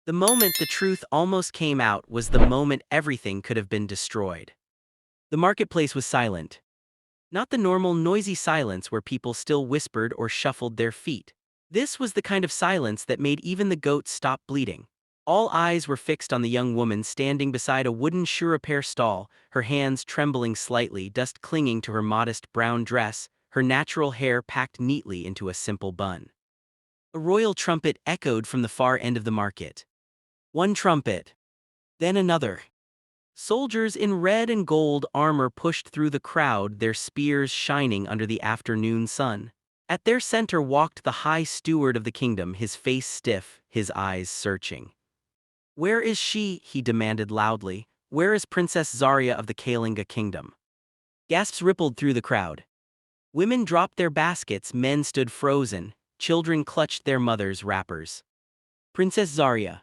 The moment the truth almost came out was the moment everything could have been destroyed. The marketplace was silent. Not the normal noisy silence where people still whispered or shuffled their feet. This was the kind of silence that made even the goats stop bleating. All eyes were fixed on the young woman standing beside a wooden shoe-repair stall, her hands trembling slightly, dust clinging to her modest brown dress, her natural hair packed neatly into a simple bun. A royal trumpet echoed from the far end of the market. One trumpet, then another. Soldiers in red and gold armor pushed through the crowd, their spears shining under the afternoon sun. At their center walked the high steward of the kingdom, his face stiff, his eyes searching. "Where is she?" he demanded loudly. "Where is Princess Zarya of the Kalinga kingdom?" Gasps rippled through the crowd. Women dropped their baskets, men stood frozen, children clutched their mothers' wrappers. Princess Zarya.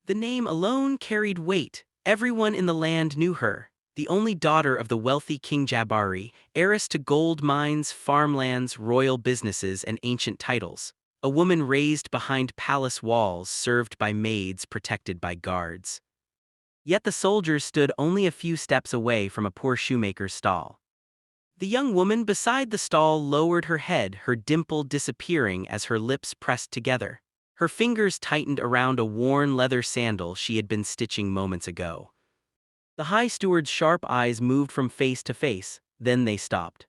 The name alone carried weight. Everyone in the land knew her, the only daughter of the wealthy King Jabari, heiress to gold mines, farmlands, royal businesses, and ancient titles. A woman raised behind palace walls, served by maids, protected by guards. Yet the soldiers stood only a few steps away from a poor shoemaker's stall. The young woman beside the stall lowered her head, her dimple disappearing as her lips pressed together. Her fingers tightened around a worn leather sandal she had been stitching moments ago. The high steward's sharp eyes moved from face to face, then they stopped.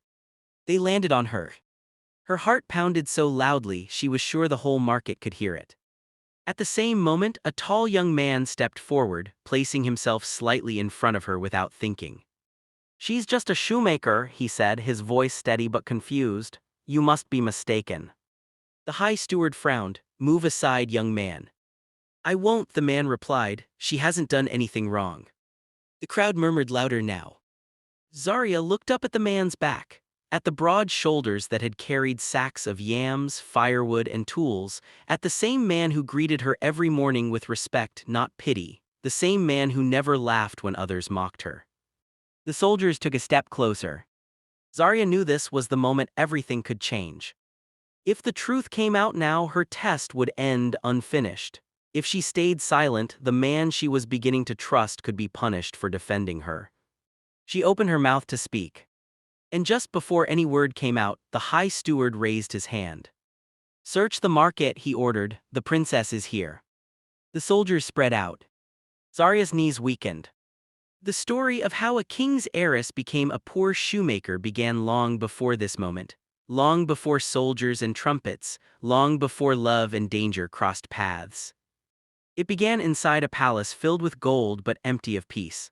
They landed on her. Her heart pounded so loudly she was sure the whole market could hear it. At the same moment, a tall young man stepped forward, placing himself slightly in front of her without thinking. "She's just a shoemaker," he said, his voice steady but confused. "You must be mistaken." The high steward frowned. "Move aside, young man." "I won't," the man replied. "She hasn't done anything wrong." The crowd murmured louder now. Zarya looked up at the man's back, at the broad shoulders that had carried sacks of yams, firewood, and tools, at the same man who greeted her every morning with respect, not pity, the same man who never laughed when others mocked her. The soldiers took a step closer. Zarya knew this was the moment everything could change. If the truth came out now, her test would end unfinished. If she stayed silent, the man she was beginning to trust could be punished for defending her. She opened her mouth to speak. And just before any word came out, the high steward raised his hand. "Search the market," he ordered. "The princess is here." The soldiers spread out. Zarya's knees weakened. The story of how a king's heiress became a poor shoemaker began long before this moment. Long before soldiers and trumpets, long before love and danger crossed paths. It began inside a palace filled with gold but empty of peace.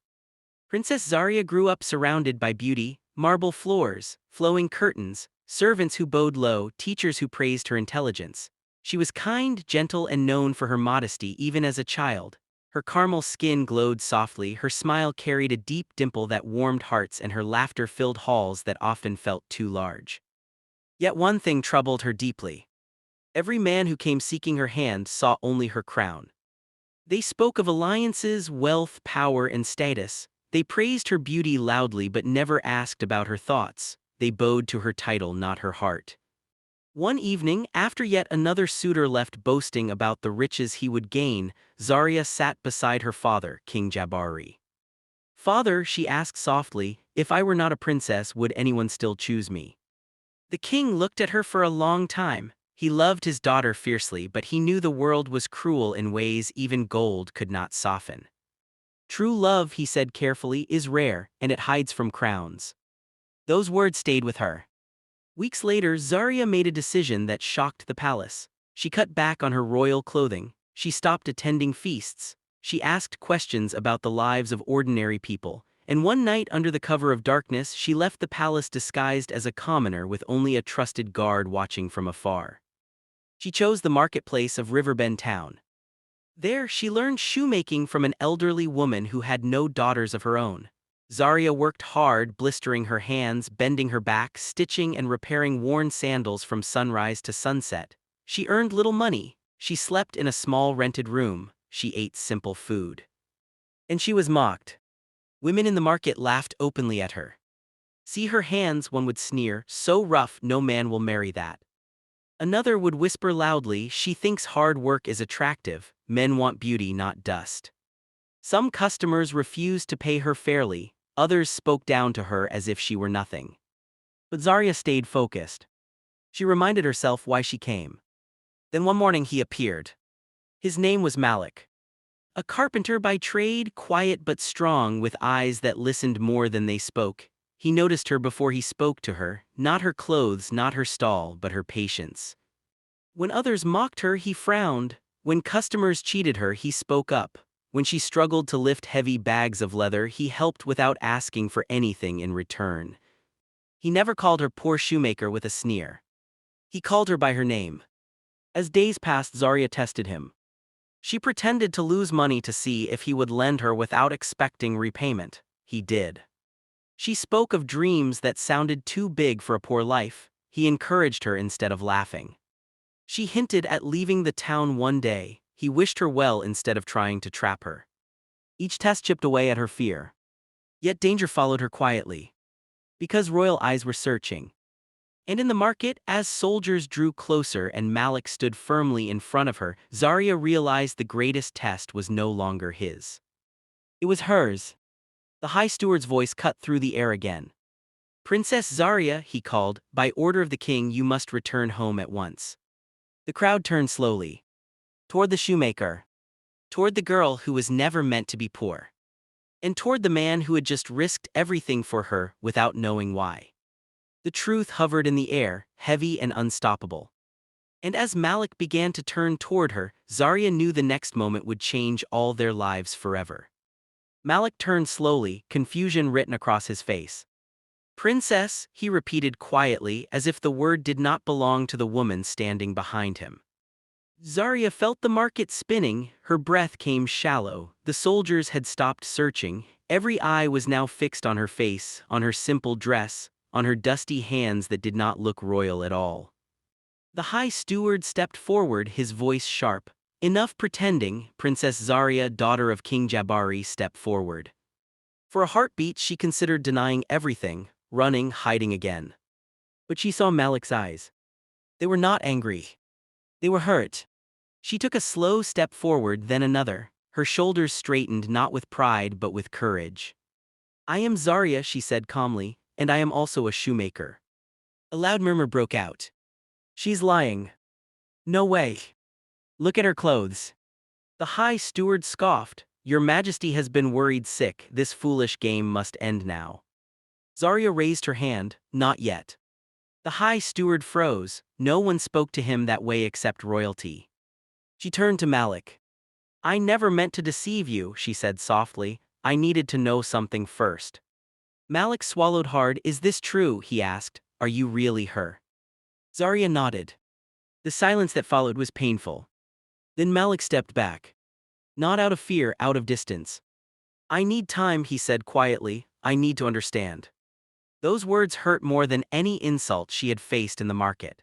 Princess Zarya grew up surrounded by beauty, marble floors, flowing curtains, servants who bowed low, teachers who praised her intelligence. She was kind, gentle, and known for her modesty even as a child. Her caramel skin glowed softly, her smile carried a deep dimple that warmed hearts, and her laughter filled halls that often felt too large. Yet one thing troubled her deeply. Every man who came seeking her hand saw only her crown. They spoke of alliances, wealth, power, and status. They praised her beauty loudly but never asked about her thoughts. They bowed to her title, not her heart. One evening, after yet another suitor left boasting about the riches he would gain, Zarya sat beside her father, King Jabari. "Father," she asked softly, "if I were not a princess, would anyone still choose me?" The king looked at her for a long time. He loved his daughter fiercely, but he knew the world was cruel in ways even gold could not soften. "True love," he said carefully, "is rare, and it hides from crowns." Those words stayed with her. Weeks later, Zarya made a decision that shocked the palace. She cut back on her royal clothing. She stopped attending feasts. She asked questions about the lives of ordinary people. And one night, under the cover of darkness, she left the palace disguised as a commoner with only a trusted guard watching from afar. She chose the marketplace of Riverbend town. There, she learned shoemaking from an elderly woman who had no daughters of her own. Zarya worked hard, blistering her hands, bending her back, stitching and repairing worn sandals from sunrise to sunset. She earned little money. She slept in a small rented room. She ate simple food. And she was mocked. Women in the market laughed openly at her. "See her hands," one would sneer, "so rough, no man will marry that." Another would whisper loudly, "She thinks hard work is attractive." men want beauty, not dust. Some customers refused to pay her fairly, others spoke down to her as if she were nothing. But Zarya stayed focused. She reminded herself why she came. Then one morning he appeared. His name was Malik. A carpenter by trade, quiet but strong, with eyes that listened more than they spoke. He noticed her before he spoke to her, not her clothes, not her stall, but her patience. When others mocked her, he frowned. When customers cheated her, he spoke up. When she struggled to lift heavy bags of leather, he helped without asking for anything in return. He never called her poor shoemaker with a sneer. He called her by her name. As days passed, Zarya tested him. She pretended to lose money to see if he would lend her without expecting repayment. He did. She spoke of dreams that sounded too big for a poor life. He encouraged her instead of laughing. She hinted at leaving the town one day. He wished her well instead of trying to trap her. Each test chipped away at her fear. Yet danger followed her quietly. Because royal eyes were searching. And in the market, as soldiers drew closer and Malik stood firmly in front of her, Zarya realized the greatest test was no longer his. It was hers. The high steward's voice cut through the air again. "Princess Zarya," he called, "by order of the king you must return home at once." The crowd turned slowly. Toward the shoemaker. Toward the girl who was never meant to be poor. And toward the man who had just risked everything for her without knowing why. The truth hovered in the air, heavy and unstoppable. And as Malik began to turn toward her, Zarya knew the next moment would change all their lives forever. Malik turned slowly, confusion written across his face. "Princess," he repeated quietly, as if the word did not belong to the woman standing behind him. Zarya felt the market spinning, her breath came shallow, the soldiers had stopped searching, every eye was now fixed on her face, on her simple dress, on her dusty hands that did not look royal at all. The high steward stepped forward, his voice sharp. "Enough pretending." Princess Zarya, daughter of King Jabari, stepped forward. For a heartbeat she considered denying everything, running, hiding again. But she saw Malik's eyes. They were not angry. They were hurt. She took a slow step forward, then another, her shoulders straightened not with pride but with courage. "I am Zarya," she said calmly, "and I am also a shoemaker." A loud murmur broke out. "She's lying." "No way. Look at her clothes." The high steward scoffed. "Your Majesty has been worried sick. This foolish game must end now." Zarya raised her hand. "Not yet." The high steward froze. No one spoke to him that way except royalty. She turned to Malik. "I never meant to deceive you," she said softly. "I needed to know something first." Malik swallowed hard. "Is this true?" he asked. "Are you really her?" Zarya nodded. The silence that followed was painful. Then Malik stepped back. Not out of fear, out of distance. "I need time," he said quietly. "I need to understand." Those words hurt more than any insult she had faced in the market.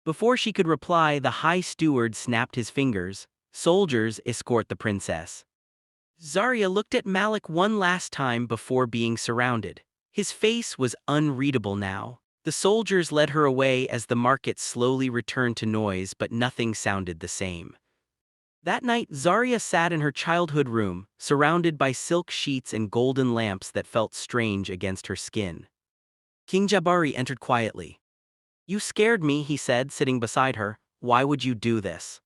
Before she could reply, the high steward snapped his fingers. "Soldiers, escort the princess." Zarya looked at Malik one last time before being surrounded. His face was unreadable now. The soldiers led her away as the market slowly returned to noise, but nothing sounded the same. That night, Zarya sat in her childhood room, surrounded by silk sheets and golden lamps that felt strange against her skin. King Jabari entered quietly. "You scared me," he said, sitting beside her. "Why would you do this?"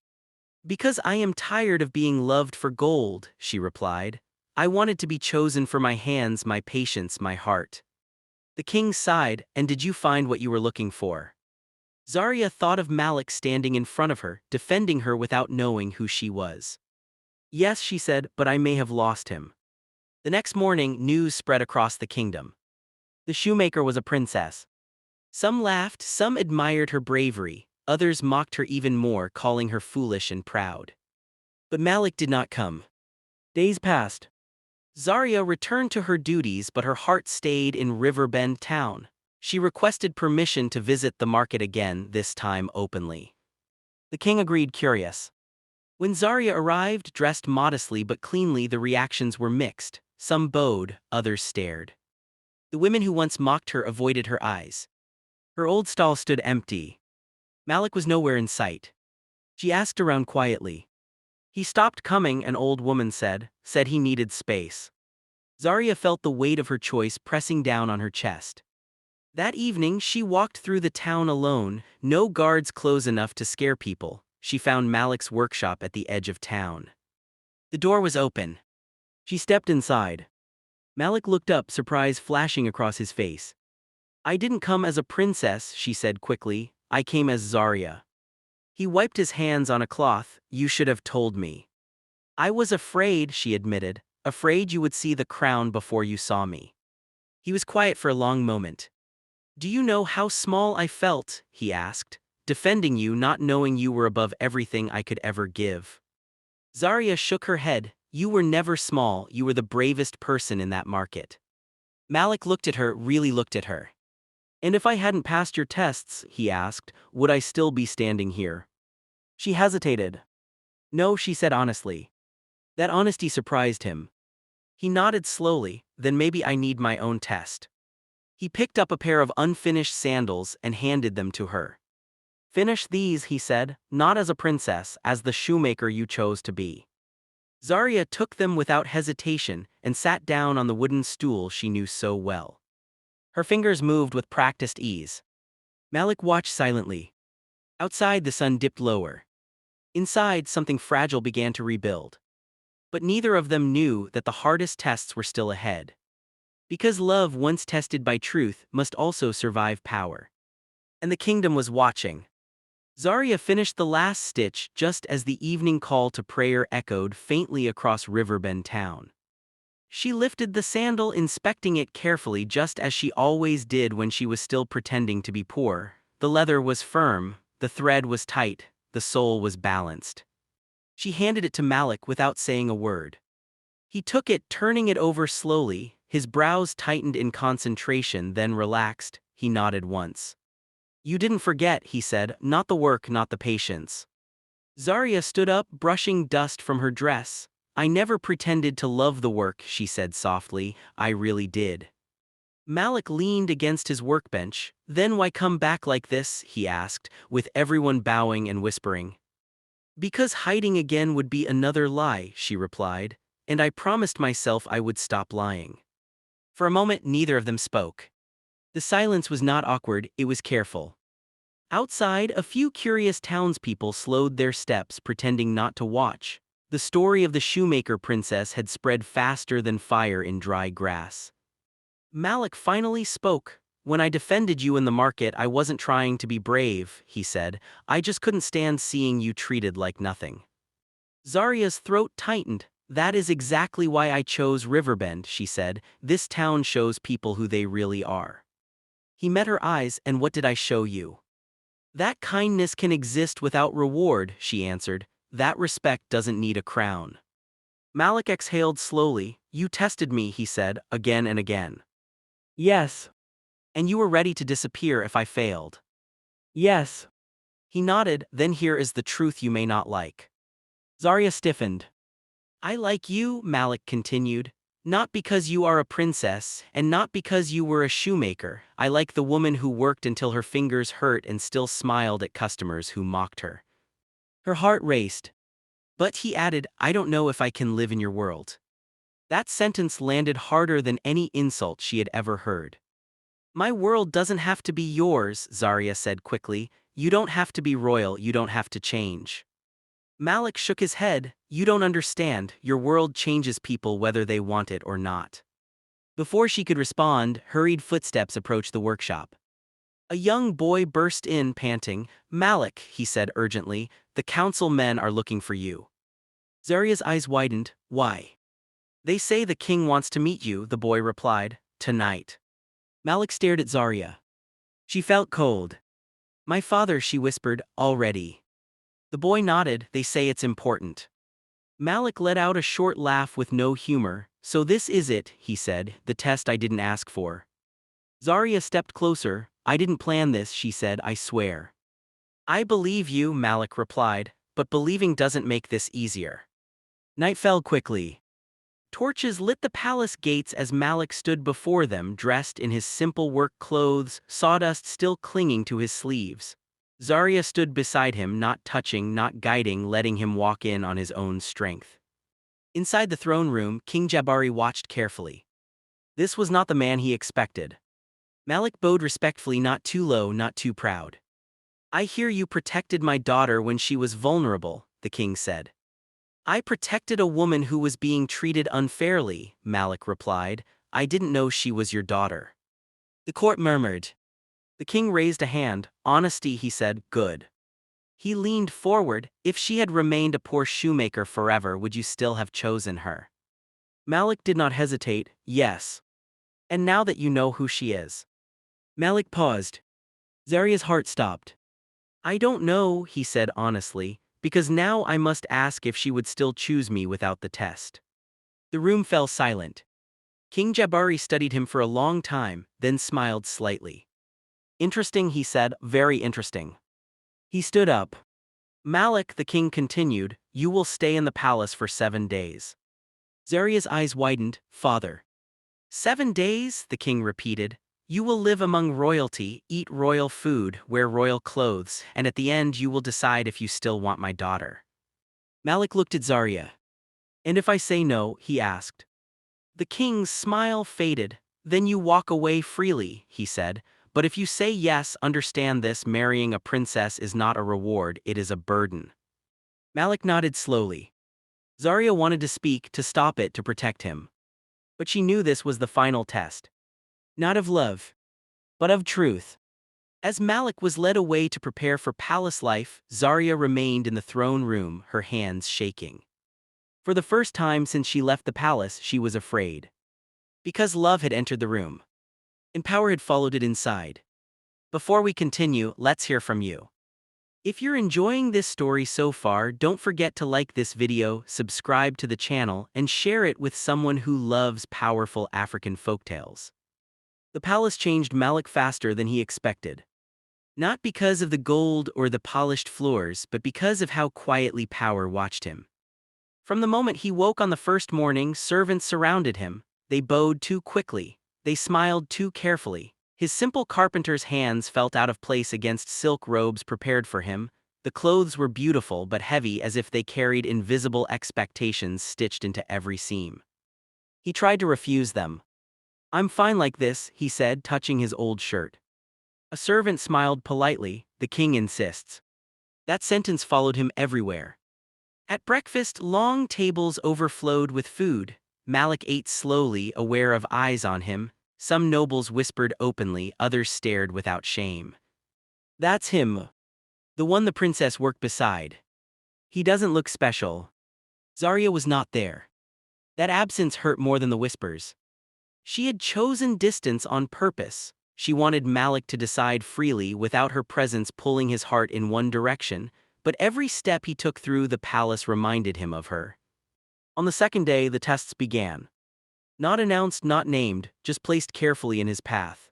"Because I am tired of being loved for gold," she replied. "I wanted to be chosen for my hands, my patience, my heart." The king sighed. "And did you find what you were looking for?" Zarya thought of Malik standing in front of her, defending her without knowing who she was. "Yes," she said, "but I may have lost him." The next morning, news spread across the kingdom. The shoemaker was a princess. Some laughed, some admired her bravery, others mocked her even more, calling her foolish and proud. But Malik did not come. Days passed. Zarya returned to her duties, but her heart stayed in Riverbend town. She requested permission to visit the market again, this time openly. The king agreed, curious. When Zarya arrived, dressed modestly but cleanly, the reactions were mixed. Some bowed, others stared. The women who once mocked her avoided her eyes. Her old stall stood empty. Malik was nowhere in sight. She asked around quietly. He stopped coming, an old woman said he needed space. Zarya felt the weight of her choice pressing down on her chest. That evening, she walked through the town alone, no guards close enough to scare people. She found Malik's workshop at the edge of town. The door was open. She stepped inside. Malik looked up, surprise flashing across his face. "I didn't come as a princess," she said quickly. "I came as Zarya." He wiped his hands on a cloth. "You should have told me." "I was afraid," she admitted, "afraid you would see the crown before you saw me." He was quiet for a long moment. "Do you know how small I felt?" he asked, "defending you, not knowing you were above everything I could ever give." Zarya shook her head. "You were never small, you were the bravest person in that market." Malik looked at her, really looked at her. "And if I hadn't passed your tests," he asked, "would I still be standing here?" She hesitated. "No," she said honestly. That honesty surprised him. He nodded slowly. "Then maybe I need my own test." He picked up a pair of unfinished sandals and handed them to her. "Finish these," he said, "not as a princess, as the shoemaker you chose to be." Zarya took them without hesitation and sat down on the wooden stool she knew so well. Her fingers moved with practiced ease. Malik watched silently. Outside, the sun dipped lower. Inside, something fragile began to rebuild. But neither of them knew that the hardest tests were still ahead. Because love, once tested by truth, must also survive power. And the kingdom was watching. Zarya finished the last stitch just as the evening call to prayer echoed faintly across Riverbend town. She lifted the sandal, inspecting it carefully just as she always did when she was still pretending to be poor. The leather was firm, the thread was tight, the sole was balanced. She handed it to Malik without saying a word. He took it, turning it over slowly, his brows tightened in concentration, then relaxed. He nodded once. "You didn't forget," he said, "not the work, not the patience." Zarya stood up, brushing dust from her dress. "I never pretended to love the work," she said softly, "I really did." Malik leaned against his workbench. "Then why come back like this?" he asked, with everyone bowing and whispering. "Because hiding again would be another lie," she replied, "and I promised myself I would stop lying." For a moment, neither of them spoke. The silence was not awkward, it was careful. Outside, a few curious townspeople slowed their steps, pretending not to watch. The story of the Shoemaker princess had spread faster than fire in dry grass. Malik finally spoke. "When I defended you in the market, I wasn't trying to be brave," he said. "I just couldn't stand seeing you treated like nothing." Zarya's throat tightened. "That is exactly why I chose Riverbend," she said. "This town shows people who they really are." He met her eyes. "And what did I show you?" "That kindness can exist without reward," she answered. "That respect doesn't need a crown." Malik exhaled slowly. "You tested me," he said, "again and again." "Yes." "And you were ready to disappear if I failed." "Yes." He nodded. "Then here is the truth you may not like." Zarya stiffened. "I like you," Malik continued. "Not because you are a princess, and not because you were a shoemaker. I like the woman who worked until her fingers hurt and still smiled at customers who mocked her." Her heart raced. "But," he added, "I don't know if I can live in your world." That sentence landed harder than any insult she had ever heard. "My world doesn't have to be yours," Zarya said quickly. "You don't have to be royal, you don't have to change." Malik shook his head. "You don't understand, your world changes people whether they want it or not." Before she could respond, hurried footsteps approached the workshop. A young boy burst in, panting. "Malik," he said urgently, "the council men are looking for you." Zarya's eyes widened. "Why?" "They say the king wants to meet you," the boy replied. "Tonight." Malik stared at Zarya. She felt cold. "My father," she whispered, "already." The boy nodded. "They say it's important." Malik let out a short laugh with no humor. "So this is it," he said, "the test I didn't ask for." Zarya stepped closer. "I didn't plan this," she said, "I swear." "I believe you," Malik replied, "but believing doesn't make this easier." Night fell quickly. Torches lit the palace gates as Malik stood before them, dressed in his simple work clothes, sawdust still clinging to his sleeves. Zarya stood beside him, not touching, not guiding, letting him walk in on his own strength. Inside the throne room, King Jabari watched carefully. This was not the man he expected. Malik bowed respectfully, not too low, not too proud. "I hear you protected my daughter when she was vulnerable," the king said. "I protected a woman who was being treated unfairly," Malik replied. "I didn't know she was your daughter." The court murmured. The king raised a hand. "Honesty," he said. "Good." He leaned forward. "If she had remained a poor shoemaker forever, would you still have chosen her?" Malik did not hesitate. "Yes. And now that you know who she is." Malik paused. Zarya's heart stopped. "I don't know," he said honestly, "because now I must ask if she would still choose me without the test." The room fell silent. King Jabari studied him for a long time, then smiled slightly. "Interesting," he said, "very interesting." He stood up. "Malik," the king continued, "you will stay in the palace for 7 days." Zarya's eyes widened. "Father." "7 days," the king repeated. "You will live among royalty, eat royal food, wear royal clothes, and at the end you will decide if you still want my daughter." Malik looked at Zarya. "And if I say no?" he asked. The king's smile faded. "Then you walk away freely," he said. "But if you say yes, understand this: marrying a princess is not a reward, it is a burden." Malik nodded slowly. Zarya wanted to speak, to stop it, to protect him. But she knew this was the final test. Not of love, but of truth. As Malik was led away to prepare for palace life, Zarya remained in the throne room, her hands shaking. For the first time since she left the palace, she was afraid. Because love had entered the room. And power had followed it inside. Before we continue, let's hear from you. If you're enjoying this story so far, don't forget to like this video, subscribe to the channel, and share it with someone who loves powerful African folktales. The palace changed Malik faster than he expected. Not because of the gold or the polished floors, but because of how quietly power watched him. From the moment he woke on the first morning, servants surrounded him. They bowed too quickly. They smiled too carefully. His simple carpenter's hands felt out of place against silk robes prepared for him. The clothes were beautiful but heavy, as if they carried invisible expectations stitched into every seam. He tried to refuse them. "I'm fine like this," he said, touching his old shirt. A servant smiled politely. "The king insists." That sentence followed him everywhere. At breakfast, long tables overflowed with food. Malik ate slowly, aware of eyes on him. Some nobles whispered openly, others stared without shame. "That's him. The one the princess worked beside. He doesn't look special." Zarya was not there. That absence hurt more than the whispers. She had chosen distance on purpose. She wanted Malik to decide freely, without her presence pulling his heart in one direction, but every step he took through the palace reminded him of her. On the second day, the tests began. Not announced, not named, just placed carefully in his path.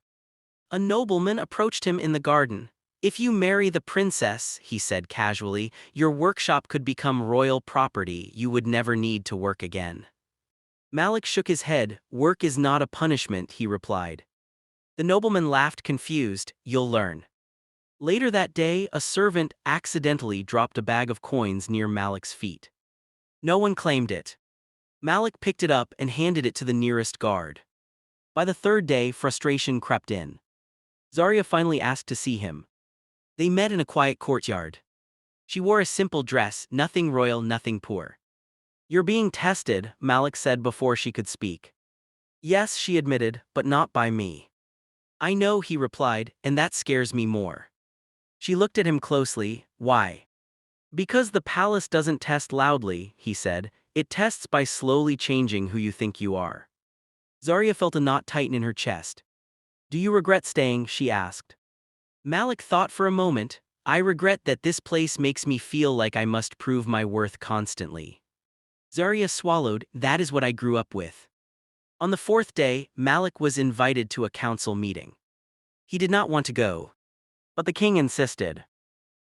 A nobleman approached him in the garden. "If you marry the princess," he said casually, "your workshop could become royal property. You would never need to work again." Malik shook his head. "Work is not a punishment," he replied. The nobleman laughed, confused. "You'll learn." Later that day, a servant accidentally dropped a bag of coins near Malik's feet. No one claimed it. Malik picked it up and handed it to the nearest guard. By the third day, frustration crept in. Zarya finally asked to see him. They met in a quiet courtyard. She wore a simple dress, nothing royal, nothing poor. "You're being tested," Malik said before she could speak. "Yes," she admitted, "but not by me." "I know," he replied, "and that scares me more." She looked at him closely. "Why?" "Because the palace doesn't test loudly," he said. "It tests by slowly changing who you think you are." Zarya felt a knot tighten in her chest. "Do you regret staying?" she asked. Malik thought for a moment. "I regret that this place makes me feel like I must prove my worth constantly." Zarya swallowed. "That is what I grew up with." On the fourth day, Malik was invited to a council meeting. He did not want to go. But the king insisted.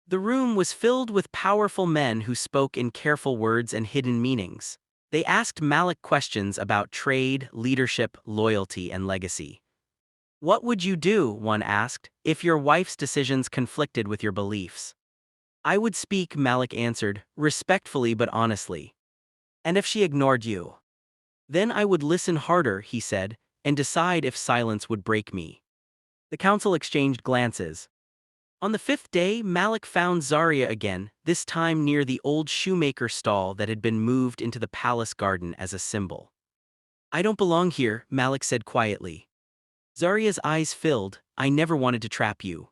The room was filled with powerful men who spoke in careful words and hidden meanings. They asked Malik questions about trade, leadership, loyalty, and legacy. "What would you do," one asked, "if your wife's decisions conflicted with your beliefs?" "I would speak," Malik answered, respectfully but honestly. "And if she ignored you?" "Then I would listen harder," he said, "and decide if silence would break me." The council exchanged glances. On the fifth day, Malik found Zarya again, this time near the old shoemaker stall that had been moved into the palace garden as a symbol. "I don't belong here," Malik said quietly. Zarya's eyes filled. "I never wanted to trap you."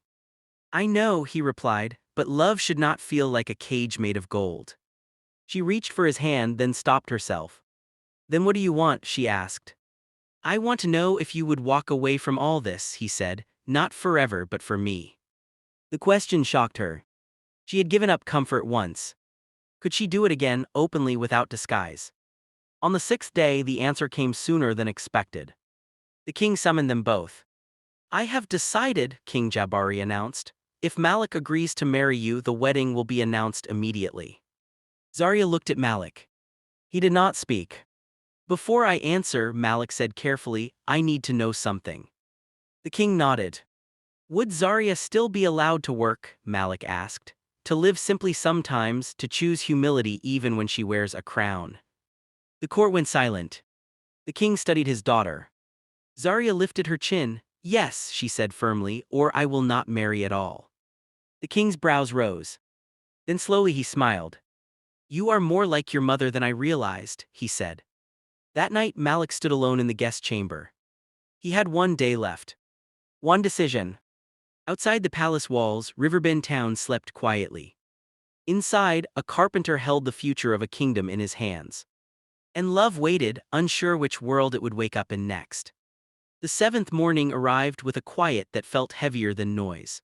"I know," he replied, "but love should not feel like a cage made of gold." She reached for his hand, then stopped herself. "Then what do you want?" she asked. "I want to know if you would walk away from all this," he said, "not forever but for me." The question shocked her. She had given up comfort once. Could she do it again, openly without disguise? On the sixth day, the answer came sooner than expected. The king summoned them both. "I have decided," King Jabari announced. "If Malik agrees to marry you, the wedding will be announced immediately." Zarya looked at Malik. He did not speak. "Before I answer," Malik said carefully, "I need to know something." The king nodded. "Would Zarya still be allowed to work?" Malik asked. "To live simply sometimes, to choose humility even when she wears a crown." The court went silent. The king studied his daughter. Zarya lifted her chin. "Yes," she said firmly, "or I will not marry at all." The king's brows rose. Then slowly he smiled. "You are more like your mother than I realized," he said. That night Malik stood alone in the guest chamber. He had one day left. One decision. Outside the palace walls, Riverbend town slept quietly. Inside, a carpenter held the future of a kingdom in his hands. And love waited, unsure which world it would wake up in next. The seventh morning arrived with a quiet that felt heavier than noise.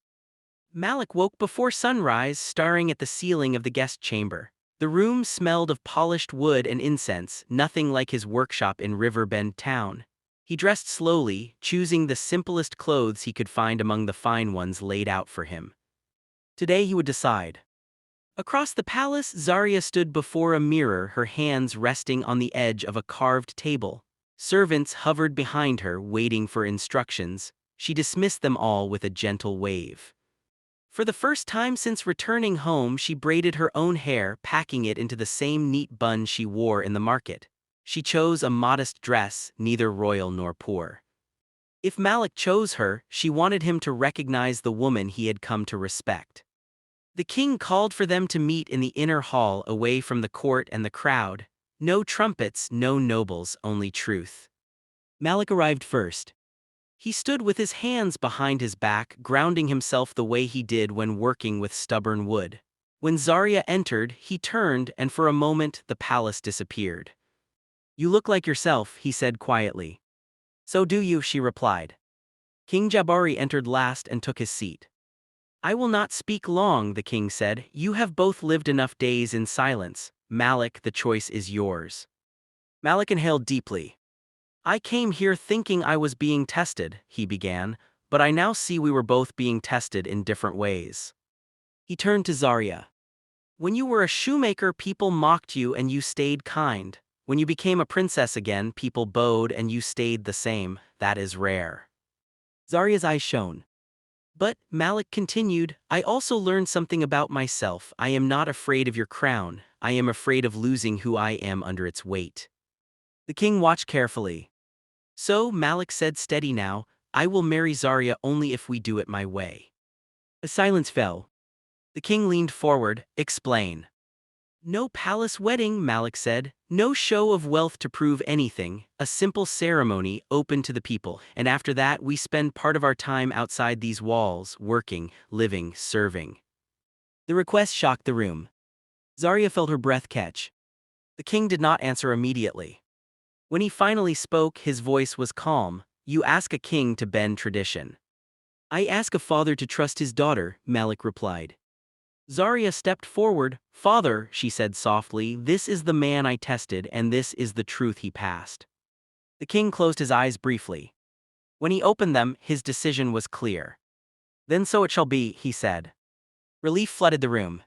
Malik woke before sunrise, staring at the ceiling of the guest chamber. The room smelled of polished wood and incense, nothing like his workshop in Riverbend town. He dressed slowly, choosing the simplest clothes he could find among the fine ones laid out for him. Today he would decide. Across the palace, Zarya stood before a mirror, her hands resting on the edge of a carved table. Servants hovered behind her, waiting for instructions. She dismissed them all with a gentle wave. For the first time since returning home, she braided her own hair, packing it into the same neat bun she wore in the market. She chose a modest dress, neither royal nor poor. If Malik chose her, she wanted him to recognize the woman he had come to respect. The king called for them to meet in the inner hall, away from the court and the crowd. No trumpets, no nobles, only truth. Malik arrived first. He stood with his hands behind his back, grounding himself the way he did when working with stubborn wood. When Zarya entered, he turned, and for a moment the palace disappeared. "You look like yourself," he said quietly. "So do you," she replied. King Jabari entered last and took his seat. "I will not speak long," the king said. "You have both lived enough days in silence. Malik, the choice is yours." Malik inhaled deeply. "I came here thinking I was being tested," he began, "but I now see we were both being tested in different ways." He turned to Zarya. "When you were a shoemaker, people mocked you and you stayed kind. When you became a princess again, people bowed and you stayed the same. That is rare." Zarya's eyes shone. "But," Malik continued, "I also learned something about myself. I am not afraid of your crown. I am afraid of losing who I am under its weight." The king watched carefully. "So," Malik said, steady now, "I will marry Zarya only if we do it my way." A silence fell. The king leaned forward. "Explain." "No palace wedding," Malik said. "No show of wealth to prove anything. A simple ceremony, open to the people. And after that, we spend part of our time outside these walls, working, living, serving." The request shocked the room. Zarya felt her breath catch. The king did not answer immediately. When he finally spoke, his voice was calm. "You ask a king to bend tradition." "I ask a father to trust his daughter," Malik replied. Zarya stepped forward. "Father," she said softly, "this is the man I tested, and this is the truth he passed." The king closed his eyes briefly. When he opened them, his decision was clear. "Then so it shall be," he said. Relief flooded the room.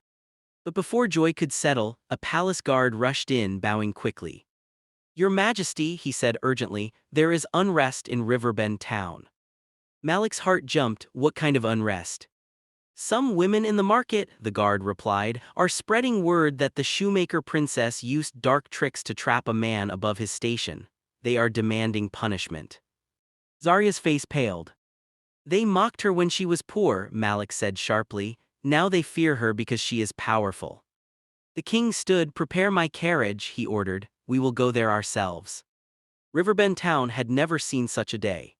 But before joy could settle, a palace guard rushed in, bowing quickly. "Your Majesty," he said urgently, "there is unrest in Riverbend town." Malik's heart jumped. What kind of unrest? Some women in the market, the guard replied, are spreading word that the shoemaker princess used dark tricks to trap a man above his station. They are demanding punishment. Zarya's face paled. They mocked her when she was poor, Malik said sharply. Now they fear her because she is powerful. The king stood. Prepare my carriage, he ordered. We will go there ourselves. Riverbend town had never seen such a day.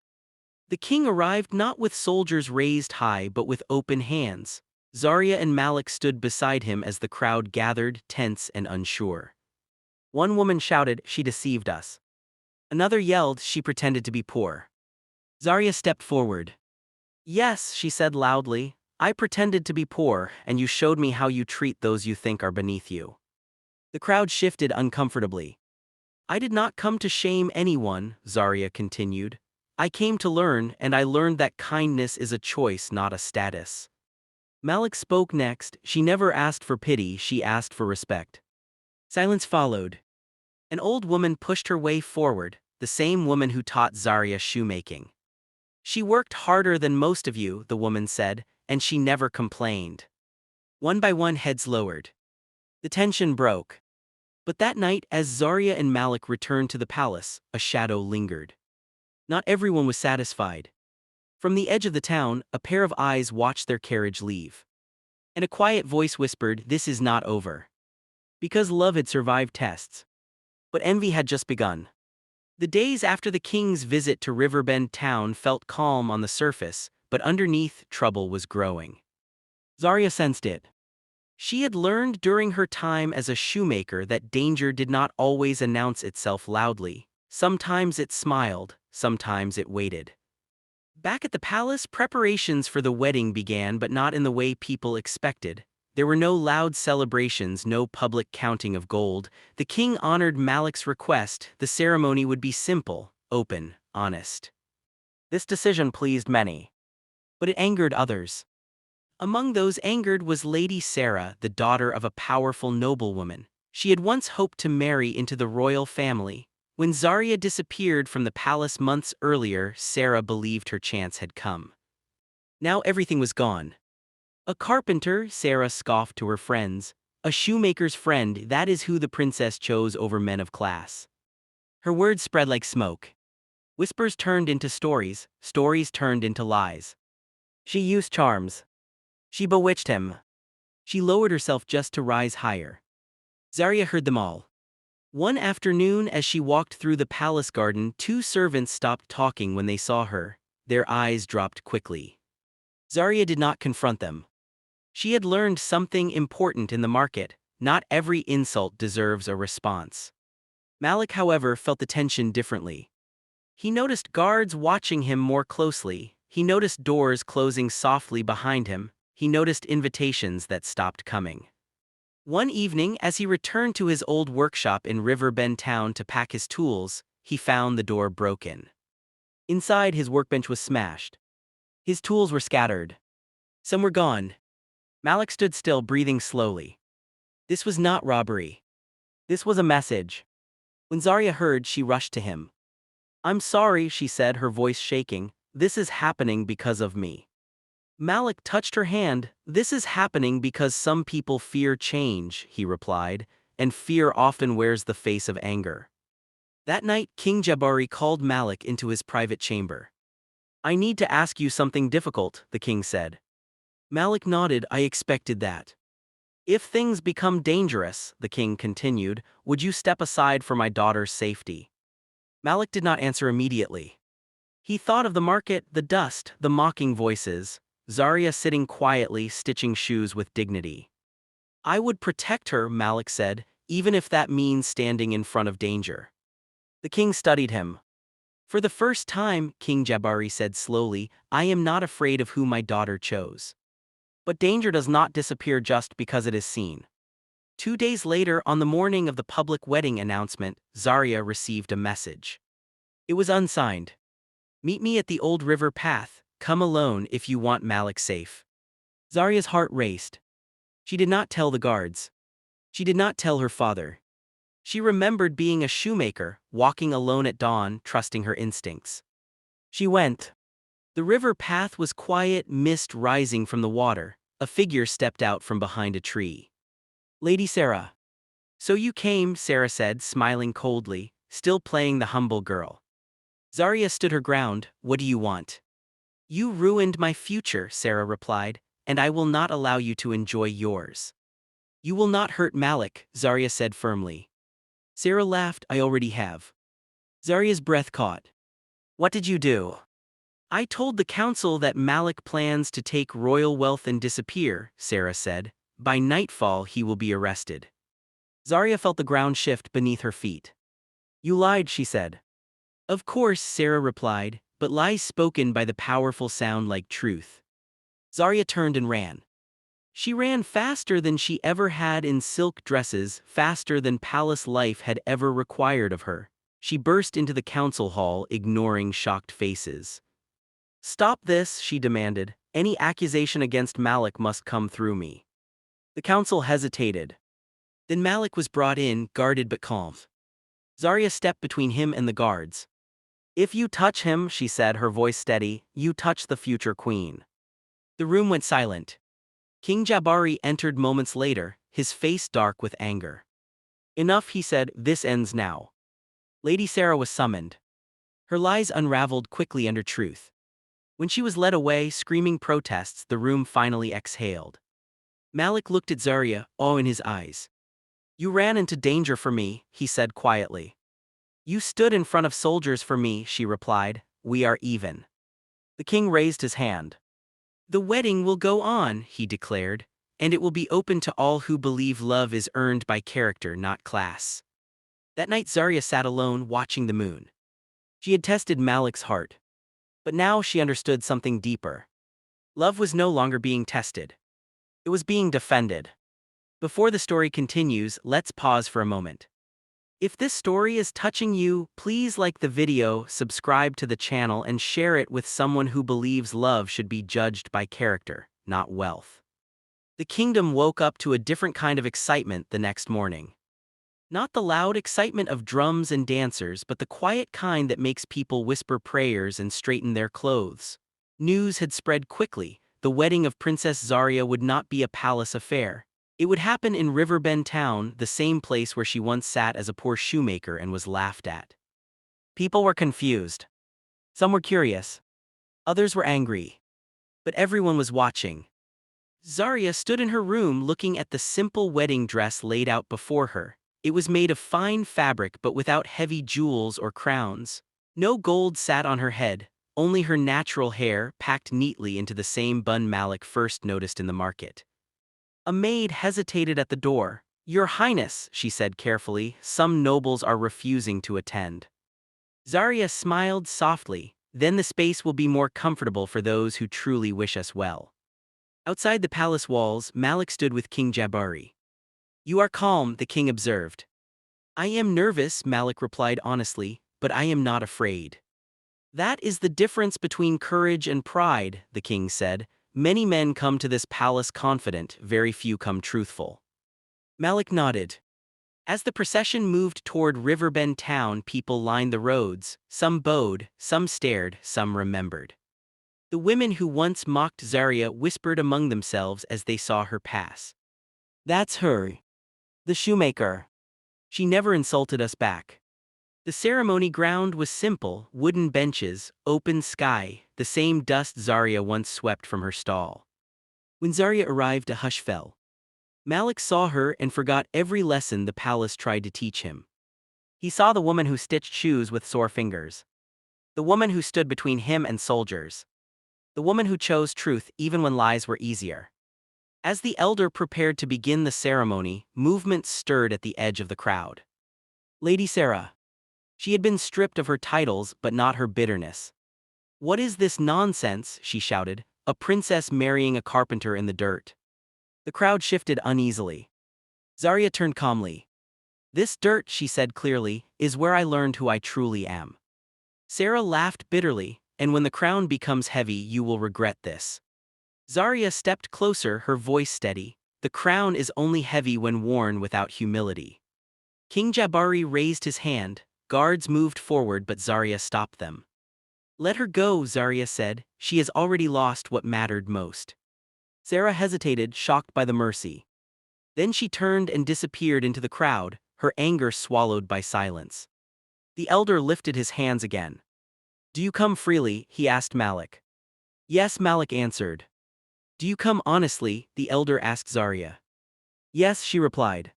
The king arrived not with soldiers raised high but with open hands. Zarya and Malik stood beside him as the crowd gathered, tense and unsure. One woman shouted, "She deceived us." Another yelled, "She pretended to be poor." Zarya stepped forward. "Yes," she said loudly, "I pretended to be poor, and you showed me how you treat those you think are beneath you." The crowd shifted uncomfortably. "I did not come to shame anyone," Zarya continued. "I came to learn, and I learned that kindness is a choice, not a status." Malik spoke next. "She never asked for pity, she asked for respect." Silence followed. An old woman pushed her way forward, the same woman who taught Zarya shoemaking. "She worked harder than most of you," the woman said, "and she never complained." One by one heads lowered. The tension broke. But that night, as Zarya and Malik returned to the palace, a shadow lingered. Not everyone was satisfied. From the edge of the town, a pair of eyes watched their carriage leave. And a quiet voice whispered, "This is not over." Because love had survived tests. But envy had just begun. The days after the king's visit to Riverbend town felt calm on the surface, but underneath, trouble was growing. Zarya sensed it. She had learned during her time as a shoemaker that danger did not always announce itself loudly. Sometimes it smiled, sometimes it waited. Back at the palace, preparations for the wedding began, but not in the way people expected. There were no loud celebrations, no public counting of gold. The king honored Malik's request. The ceremony would be simple, open, honest. This decision pleased many. But it angered others. Among those angered was Lady Sarah, the daughter of a powerful noblewoman. She had once hoped to marry into the royal family. When Zarya disappeared from the palace months earlier, Sarah believed her chance had come. Now everything was gone. A carpenter, Sarah scoffed to her friends. A shoemaker's friend, that is who the princess chose over men of class. Her words spread like smoke. Whispers turned into stories, stories turned into lies. She used charms. She bewitched him. She lowered herself just to rise higher. Zarya heard them all. One afternoon, as she walked through the palace garden, two servants stopped talking when they saw her. Their eyes dropped quickly. Zarya did not confront them. She had learned something important in the market. Not every insult deserves a response. Malik, however, felt the tension differently. He noticed guards watching him more closely. He noticed doors closing softly behind him. He noticed invitations that stopped coming. One evening, as he returned to his old workshop in Riverbend town to pack his tools, he found the door broken. Inside, his workbench was smashed. His tools were scattered. Some were gone. Malik stood still, breathing slowly. This was not robbery. This was a message. When Zarya heard, she rushed to him. "I'm sorry," she said, her voice shaking. "This is happening because of me." Malik touched her hand. "This is happening because some people fear change," he replied, "and fear often wears the face of anger." That night, King Jabari called Malik into his private chamber. "I need to ask you something difficult," the king said. Malik nodded. "I expected that." "If things become dangerous," the king continued, "would you step aside for my daughter's safety?" Malik did not answer immediately. He thought of the market, the dust, the mocking voices. Zarya sitting quietly, stitching shoes with dignity. "I would protect her," Malik said, "even if that means standing in front of danger." The king studied him. "For the first time," King Jabari said slowly, "I am not afraid of who my daughter chose. But danger does not disappear just because it is seen." 2 days later, on the morning of the public wedding announcement, Zarya received a message. It was unsigned. "Meet me at the old river path. Come alone if you want Malik safe." Zarya's heart raced. She did not tell the guards. She did not tell her father. She remembered being a shoemaker, walking alone at dawn, trusting her instincts. She went. The river path was quiet, mist rising from the water. A figure stepped out from behind a tree. Lady Sarah. So you came, Sarah said, smiling coldly, still playing the humble girl. Zarya stood her ground. What do you want? You ruined my future, Sarah replied, and I will not allow you to enjoy yours. You will not hurt Malik, Zarya said firmly. Sarah laughed. I already have. Zarya's breath caught. What did you do? I told the council that Malik plans to take royal wealth and disappear, Sarah said. By nightfall he will be arrested. Zarya felt the ground shift beneath her feet. You lied, she said. Of course, Sarah replied, but lies spoken by the powerful sound like truth. Zarya turned and ran. She ran faster than she ever had in silk dresses, faster than palace life had ever required of her. She burst into the council hall, ignoring shocked faces. Stop this, she demanded. Any accusation against Malik must come through me. The council hesitated. Then Malik was brought in, guarded but calm. Zarya stepped between him and the guards. If you touch him, she said, her voice steady, you touch the future queen. The room went silent. King Jabari entered moments later, his face dark with anger. Enough, he said, this ends now. Lady Sarah was summoned. Her lies unraveled quickly under truth. When she was led away, screaming protests, the room finally exhaled. Malik looked at Zarya, awe in his eyes. You ran into danger for me, he said quietly. You stood in front of soldiers for me, she replied. We are even. The king raised his hand. The wedding will go on, he declared, and it will be open to all who believe love is earned by character, not class. That night Zarya sat alone, watching the moon. She had tested Malik's heart. But now she understood something deeper. Love was no longer being tested. It was being defended. Before the story continues, let's pause for a moment. If this story is touching you, please like the video, subscribe to the channel, and share it with someone who believes love should be judged by character, not wealth. The kingdom woke up to a different kind of excitement the next morning. Not the loud excitement of drums and dancers, but the quiet kind that makes people whisper prayers and straighten their clothes. News had spread quickly. The wedding of Princess Zarya would not be a palace affair. It would happen in Riverbend Town, the same place where she once sat as a poor shoemaker and was laughed at. People were confused. Some were curious. Others were angry. But everyone was watching. Zarya stood in her room looking at the simple wedding dress laid out before her. It was made of fine fabric but without heavy jewels or crowns. No gold sat on her head, only her natural hair packed neatly into the same bun Malik first noticed in the market. A maid hesitated at the door. Your Highness, she said carefully, some nobles are refusing to attend. Zarya smiled softly. Then the space will be more comfortable for those who truly wish us well. Outside the palace walls, Malik stood with King Jabari. You are calm, the king observed. I am nervous, Malik replied honestly, but I am not afraid. That is the difference between courage and pride, the king said. Many men come to this palace confident, very few come truthful. Malik nodded. As the procession moved toward Riverbend Town, people lined the roads. Some bowed, some stared, some remembered. The women who once mocked Zarya whispered among themselves as they saw her pass. That's her. The shoemaker. She never insulted us back. The ceremony ground was simple, wooden benches, open sky, the same dust Zarya once swept from her stall. When Zarya arrived, a hush fell. Malik saw her and forgot every lesson the palace tried to teach him. He saw the woman who stitched shoes with sore fingers. The woman who stood between him and soldiers. The woman who chose truth even when lies were easier. As the elder prepared to begin the ceremony, movement stirred at the edge of the crowd. Lady Sarah. She had been stripped of her titles but not her bitterness. What is this nonsense, she shouted, a princess marrying a carpenter in the dirt. The crowd shifted uneasily. Zarya turned calmly. This dirt, she said clearly, is where I learned who I truly am. Sarah laughed bitterly, and when the crown becomes heavy you will regret this. Zarya stepped closer, her voice steady. The crown is only heavy when worn without humility. King Jabari raised his hand. Guards moved forward but Zarya stopped them. Let her go, Zarya said. She has already lost what mattered most. Sarah hesitated, shocked by the mercy. Then she turned and disappeared into the crowd, her anger swallowed by silence. The elder lifted his hands again. Do you come freely? He asked Malik. Yes, Malik answered. Do you come honestly? The elder asked Zarya. Yes, she replied.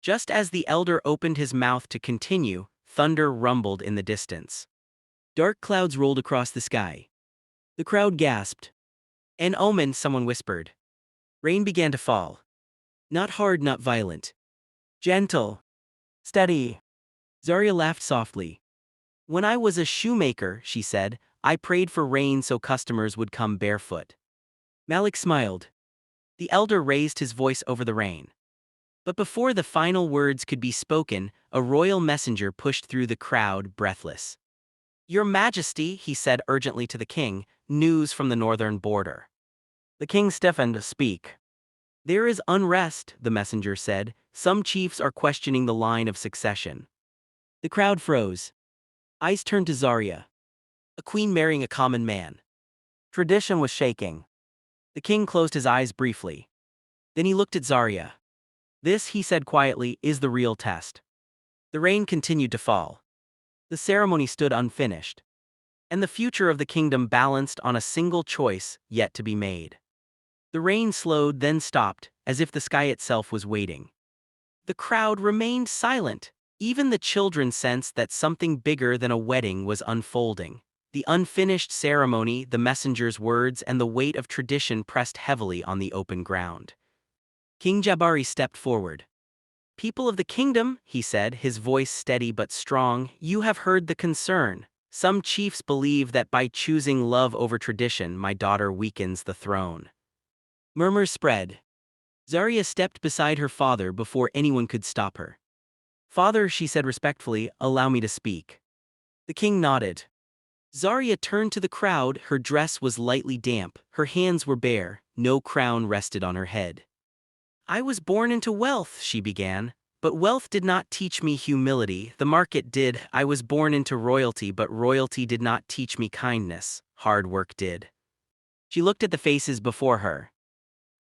Just as the elder opened his mouth to continue, thunder rumbled in the distance. Dark clouds rolled across the sky. The crowd gasped. An omen, someone whispered. Rain began to fall. Not hard, not violent. Gentle. Steady. Zarya laughed softly. When I was a shoemaker, she said, I prayed for rain so customers would come barefoot. Malik smiled. The elder raised his voice over the rain. But before the final words could be spoken, a royal messenger pushed through the crowd, breathless. Your Majesty, he said urgently to the king, news from the northern border. The king stiffened to speak. There is unrest, the messenger said. Some chiefs are questioning the line of succession. The crowd froze. Eyes turned to Zarya. A queen marrying a common man. Tradition was shaking. The king closed his eyes briefly. Then he looked at Zarya. This, he said quietly, is the real test. The rain continued to fall. The ceremony stood unfinished. And the future of the kingdom balanced on a single choice yet to be made. The rain slowed, then stopped, as if the sky itself was waiting. The crowd remained silent. Even the children sensed that something bigger than a wedding was unfolding. The unfinished ceremony, the messenger's words, and the weight of tradition pressed heavily on the open ground. King Jabari stepped forward. People of the kingdom, he said, his voice steady but strong, you have heard the concern. Some chiefs believe that by choosing love over tradition, my daughter weakens the throne. Murmurs spread. Zarya stepped beside her father before anyone could stop her. Father, she said respectfully, allow me to speak. The king nodded. Zarya turned to the crowd, her dress was lightly damp, her hands were bare, no crown rested on her head. I was born into wealth, she began, but wealth did not teach me humility, the market did. I was born into royalty, but royalty did not teach me kindness, hard work did. She looked at the faces before her.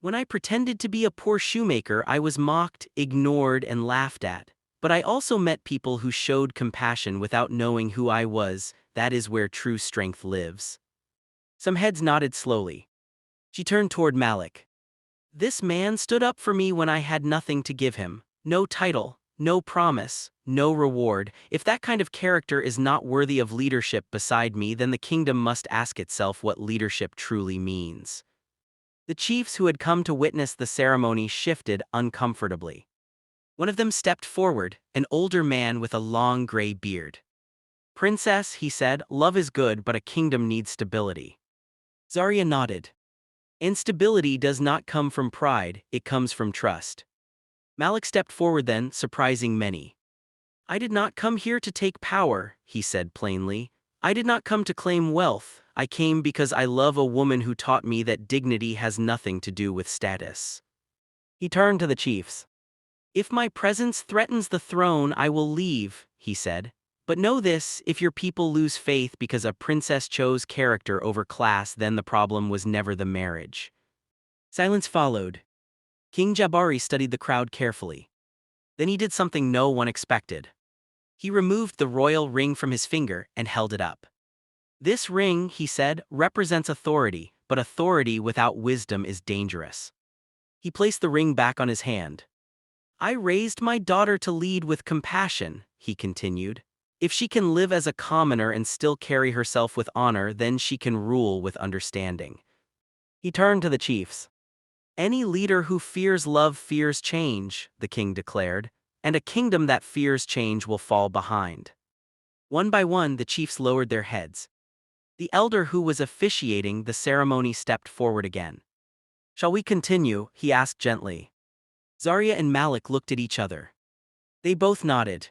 When I pretended to be a poor shoemaker, I was mocked, ignored, and laughed at. But I also met people who showed compassion without knowing who I was. That is where true strength lives. Some heads nodded slowly. She turned toward Malik. This man stood up for me when I had nothing to give him. No title, no promise, no reward. If that kind of character is not worthy of leadership beside me, then the kingdom must ask itself what leadership truly means. The chiefs who had come to witness the ceremony shifted uncomfortably. One of them stepped forward, an older man with a long gray beard. Princess, he said, love is good, but a kingdom needs stability. Zarya nodded. And stability does not come from pride, it comes from trust. Malik stepped forward then, surprising many. I did not come here to take power, he said plainly. I did not come to claim wealth. I came because I love a woman who taught me that dignity has nothing to do with status. He turned to the chiefs. If my presence threatens the throne, I will leave, he said. But know this, if your people lose faith because a princess chose character over class, then the problem was never the marriage. Silence followed. King Jabari studied the crowd carefully. Then he did something no one expected. He removed the royal ring from his finger and held it up. This ring, he said, represents authority, but authority without wisdom is dangerous. He placed the ring back on his hand. I raised my daughter to lead with compassion, he continued. If she can live as a commoner and still carry herself with honor, then she can rule with understanding. He turned to the chiefs. Any leader who fears love fears change, the king declared, and a kingdom that fears change will fall behind. One by one, the chiefs lowered their heads. The elder who was officiating the ceremony stepped forward again. Shall we continue? He asked gently. Zarya and Malik looked at each other. They both nodded.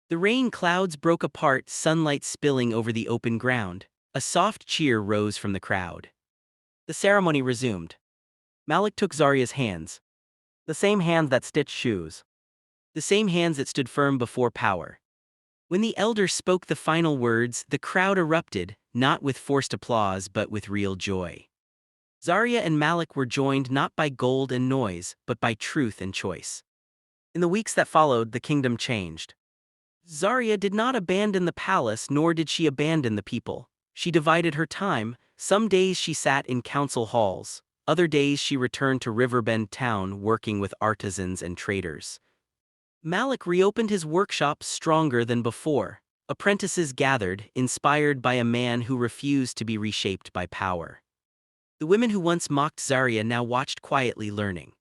The rain clouds broke apart, sunlight spilling over the open ground. A soft cheer rose from the crowd. The ceremony resumed. Malik took Zarya's hands. The same hands that stitched shoes. The same hands that stood firm before power. When the elder spoke the final words, the crowd erupted, not with forced applause but with real joy. Zarya and Malik were joined not by gold and noise, but by truth and choice. In the weeks that followed, the kingdom changed. Zarya did not abandon the palace, nor did she abandon the people. She divided her time. Some days she sat in council halls. Other days she returned to Riverbend town working with artisans and traders. Malik reopened his workshop stronger than before. Apprentices gathered, inspired by a man who refused to be reshaped by power. The women who once mocked Zarya now watched quietly, learning.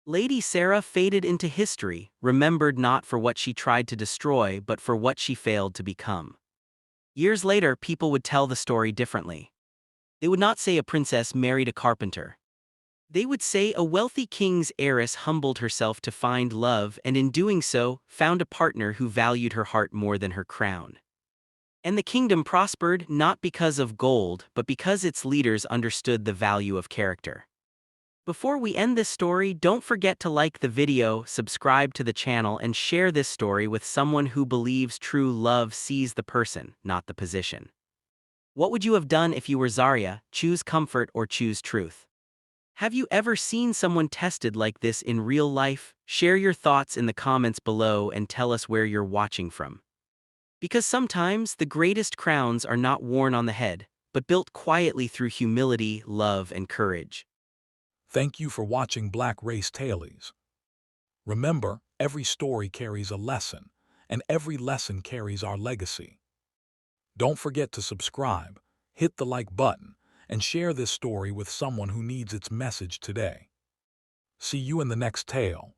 Lady Sarah faded into history, remembered not for what she tried to destroy but for what she failed to become. Years later, people would tell the story differently. They would not say a princess married a carpenter. They would say a wealthy king's heiress humbled herself to find love and in doing so, found a partner who valued her heart more than her crown. And the kingdom prospered not because of gold but because its leaders understood the value of character. Before we end this story, don't forget to like the video, subscribe to the channel and share this story with someone who believes true love sees the person, not the position. What would you have done if you were Zarya? Choose comfort or choose truth? Have you ever seen someone tested like this in real life? Share your thoughts in the comments below and tell us where you're watching from. Because sometimes the greatest crowns are not worn on the head, but built quietly through humility, love, and courage. Thank you for watching Black Race Tales. Remember, every story carries a lesson, and every lesson carries our legacy. Don't forget to subscribe, hit the like button, and share this story with someone who needs its message today. See you in the next tale.